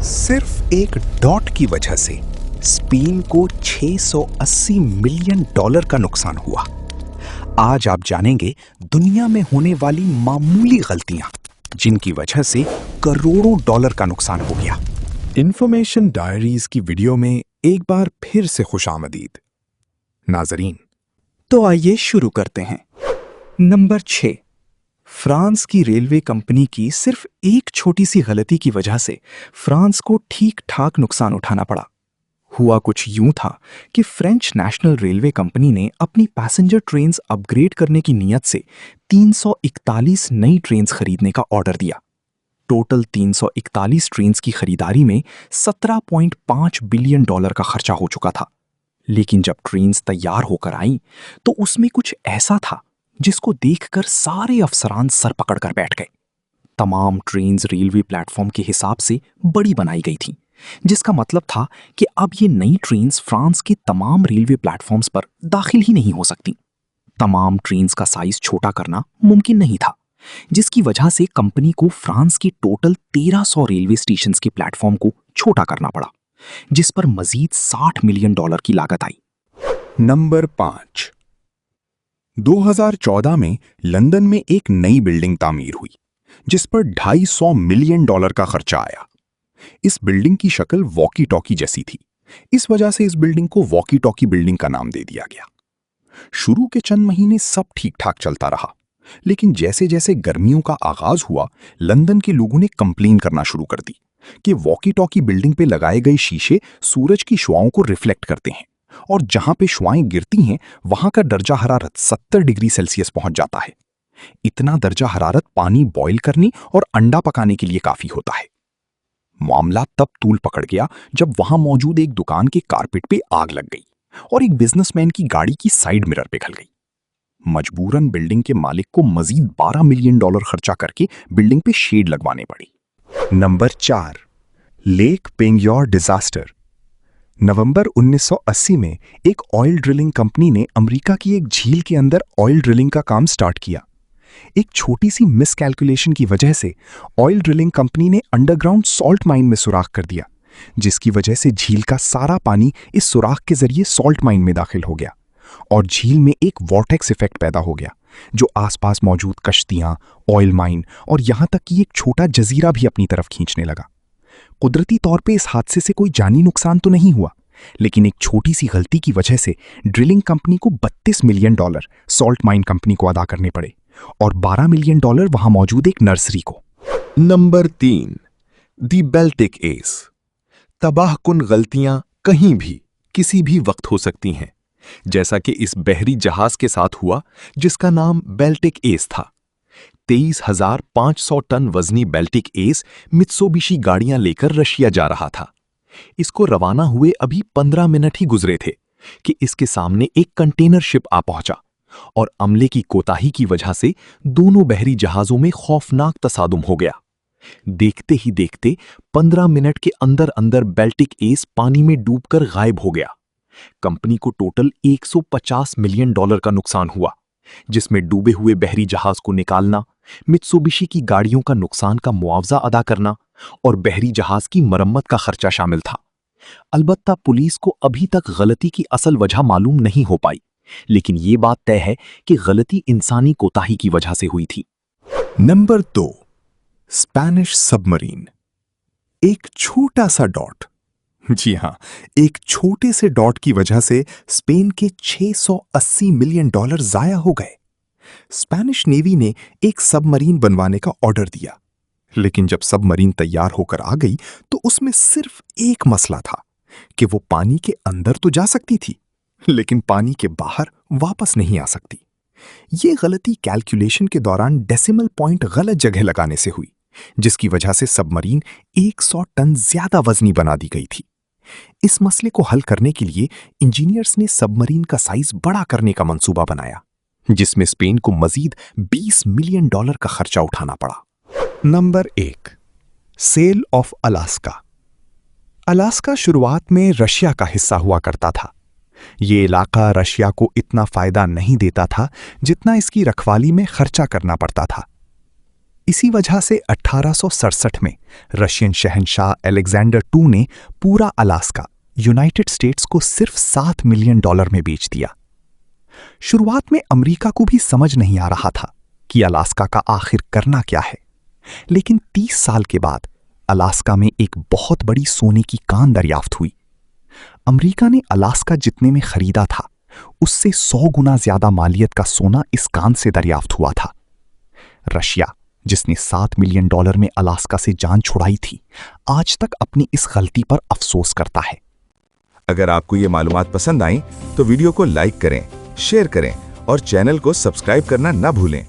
सिर्फ एक डॉट की वजह से स्पेन को $680 मिलियन का नुकसान हुआ। आज आप जानेंगे दुनिया में होने वाली मामूली गलतियां जिनकी वजह से करोड़ों डॉलर का नुकसान हो गया। इंफॉर्मेशन डायरीज की वीडियो में एक बार फिर से खुशामदीद नाजरीन। तो आइए शुरू करते हैं। नंबर 6, फ्रांस की रेलवे कंपनी की सिर्फ एक छोटी सी गलती की वजह से फ्रांस को ठीक ठाक नुकसान उठाना पड़ा। हुआ कुछ यूं था कि फ्रेंच नेशनल रेलवे कंपनी ने अपनी पैसेंजर ट्रेन्स अपग्रेड करने की नीयत से 341 नई ट्रेन्स खरीदने का ऑर्डर दिया। टोटल 341 ट्रेन्स की खरीदारी में $17.5 बिलियन का खर्चा हो चुका था। लेकिन जब ट्रेन्स तैयार होकर आईं तो उसमें कुछ ऐसा था जिसको देखकर सारे अफसरान सर पकड़कर बैठ गए। तमाम ट्रेन्स रेलवे प्लेटफॉर्म के हिसाब से बड़ी बनाई गई थीं, जिसका मतलब था कि अब ये नई ट्रेन्स फ्रांस के तमाम रेलवे प्लेटफॉर्म्स पर दाखिल ही नहीं हो सकती। तमाम ट्रेन्स का साइज छोटा करना मुमकिन नहीं था, जिसकी वजह से कंपनी को फ्रांस के टोटल 1300 रेलवे स्टेशन के प्लेटफॉर्म को छोटा करना पड़ा, जिस पर मजीद $60 मिलियन की लागत आई। नंबर 5, 2014 में लंदन में एक नई बिल्डिंग तामीर हुई जिस पर $250 मिलियन का खर्चा आया। इस बिल्डिंग की शक्ल वॉकी टॉकी जैसी थी, इस वजह से इस बिल्डिंग को वॉकी टॉकी बिल्डिंग का नाम दे दिया गया। शुरू के चंद महीने सब ठीक ठाक चलता रहा, लेकिन जैसे जैसे गर्मियों का आगाज हुआ, लंदन के लोगों ने कंप्लेन करना शुरू कर दी कि वॉकी टॉकी बिल्डिंग पे लगाए गए शीशे सूरज की शुआओं को रिफ्लेक्ट करते हैं और जहां पे शुआएं गिरती हैं वहां का दर्जा हरारत 70 डिग्री सेल्सियस पहुंच जाता है। इतना दर्जा हरारत पानी बॉयल करने और अंडा पकाने के लिए काफी होता है। मामला तब तूल पकड़ गया जब वहां मौजूद एक दुकान के कारपेट पे आग लग गई और एक बिजनेसमैन की गाड़ी की साइड मिरर पिघल गई। मजबूरन बिल्डिंग के मालिक को मजीद $12 मिलियन खर्चा करके बिल्डिंग पे शेड लगवाने पड़ी। Number 4, Lake Peigneur disaster. November 1980 में एक ऑयल ड्रिलिंग कंपनी ने अमेरिका की एक झील के अंदर ऑयल ड्रिलिंग का काम स्टार्ट किया। एक छोटी सी मिसकैलकुलेशन की वजह से ऑयल ड्रिलिंग कंपनी ने अंडरग्राउंड सॉल्ट माइन में सुराख कर दिया, जिसकी वजह से झील का सारा पानी इस सुराख के जरिए सॉल्ट माइन में दाखिल हो गया और झील में एक वॉर्टेक्स इफेक्ट पैदा हो गया, जो आसपास मौजूद कश्तियां, ऑयल माइन और यहां तक कि एक छोटा जजीरा भी अपनी तरफ खींचने लगा। कुदरती तौर पे इस हादसे से कोई जानी नुकसान तो नहीं हुआ, लेकिन एक छोटी सी गलती की वजह से ड्रिलिंग कंपनी को $32 मिलियन सॉल्ट माइन कंपनी को अदा करने पड़े और $12 मिलियन वहां मौजूद एक नर्सरी को। नंबर 3, दी बेल्टिक एस। तबाहकुन गलतियां कहीं भी किसी भी वक्त हो सकती हैं, जैसा कि इस बहरी जहाज के साथ हुआ जिसका नाम बेल्टिक एस था। 23,500 टन वजनी बेल्टिक एस मित्सुबिशी गाड़ियां लेकर रशिया जा रहा था। इसको रवाना हुए अभी 15 मिनट ही गुजरे थे कि इसके सामने एक कंटेनर शिप आ पहुंचा और अमले की कोताही की वजह से दोनों बहरी जहाजों में खौफनाक तसादुम हो गया। देखते ही देखते 15 मिनट के अंदर अंदर बेल्टिक एस पानी में डूबकर गायब हो गया। कंपनी को टोटल $150 मिलियन का नुकसान हुआ, जिसमें डूबे हुए बहरी जहाज को निकालना, मित्सुबिशी की गाड़ियों का नुकसान का मुआवजा अदा करना और बहरी जहाज की मरम्मत का खर्चा शामिल था। अलबत्ता पुलिस को अभी तक गलती की असल वजह मालूम नहीं हो पाई, लेकिन ये बात तय है कि गलती इंसानी कोताही की वजह से हुई थी। Number 2, Spanish submarine. एक छोटा सा डॉट, जी हां, एक छोटे से डॉट की वजह से स्पेन के $680 मिलियन जाया हो गए। स्पेनिश नेवी ने एक सबमरीन बनवाने का ऑर्डर दिया, लेकिन जब सबमरीन तैयार होकर आ गई तो उसमें सिर्फ एक मसला था कि वो पानी के अंदर तो जा सकती थी, लेकिन पानी के बाहर वापस नहीं आ सकती। ये गलती कैलकुलेशन के दौरान डेसिमल पॉइंट गलत जगह लगाने से हुई, जिसकी वजह से सबमरीन 100 टन ज्यादा वजनी बना दी गई थी। इस मसले को हल करने के लिए इंजीनियर्स ने सबमरीन का साइज बड़ा करने का मंसूबा बनाया, जिसमें स्पेन को मजीद $20 मिलियन का खर्चा उठाना पड़ा। Number 1, sale of Alaska. Alaska शुरुआत में रशिया का हिस्सा हुआ करता था। ये इलाका रशिया को इतना फायदा नहीं देता था जितना इसकी रखवाली में खर्चा करना पड़ता था। इसी वजह से 1867 में रशियन शहंशाह अलेक्जेंडर II ने पूरा अलास्का यूनाइटेड स्टेट्स को सिर्फ $7 मिलियन में बेच दिया। शुरुआत में अमेरिका को भी समझ नहीं आ रहा था कि अलास्का का आखिर करना क्या है, लेकिन 30 साल के बाद अलास्का में एक बहुत बड़ी सोने की कान दरियाफ्त हुई। अमेरिका ने अलास्का जितने में खरीदा था उससे 100 गुना ज्यादा मालियत का सोना इस कान से दरियाफ्त हुआ था। रशिया, जिसने $7 मिलियन में अलास्का से जान छुड़ाई थी, आज तक अपनी इस गलती पर अफसोस करता है। अगर आपको ये मालूमात पसंद आई तो वीडियो को लाइक करें, शेयर करें और चैनल को सब्सक्राइब करना ना भूलें।